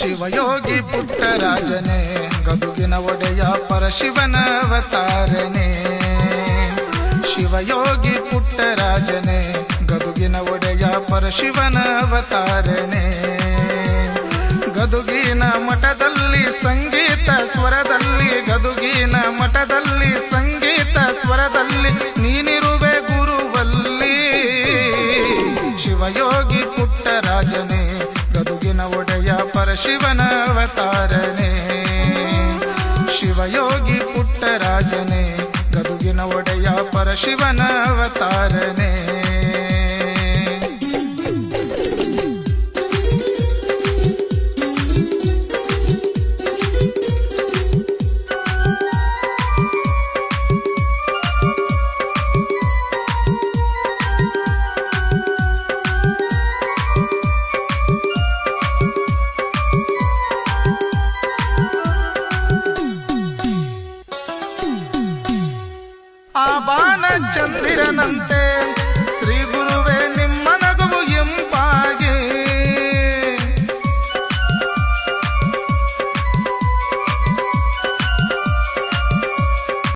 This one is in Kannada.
ಶಿವಯೋಗಿ ಪುಟ್ಟರಾಜನೇ ಗದುಗಿನ ಒಡೆಯ ಪರಶಿವನ ಅವತಾರನೇ. ಶಿವಯೋಗಿ ಪುಟ್ಟರಾಜನೇ ಗದುಗಿನ ಒಡೆಯ ಪರಶಿವನ ಅವತಾರನೇ. ಗದುಗಿನ ಮಠದಲ್ಲಿ ಸಂಗೀತ ಸ್ವರದಲ್ಲಿ, ಗದುಗಿನ ಮಠದಲ್ಲಿ ಸಂಗೀತ ಸ್ವರದಲ್ಲಿ ನೀನಿರುವೆ ಗುರುವಲ್ಲಿ. ಶಿವಯೋಗಿ ಪುಟ್ಟರಾಜನೇ ಗದುಗಿನ ಒಡೆಯ ಪರಶಿವನ ಅವತಾರನೇ. ಶಿವಯೋಗಿ ಪುಟ್ಟರಾಜನೇ ಗದುಗಿನ ಒಡೆಯ ಪರಶಿವನ ಅವತಾರನೇ. ಆ ಬಾಣ ಚಂದಿರನಂತೆ ಶ್ರೀ ಗುರುವೇ ನಿಮ್ಮ ನಗುವು ಎಂಬ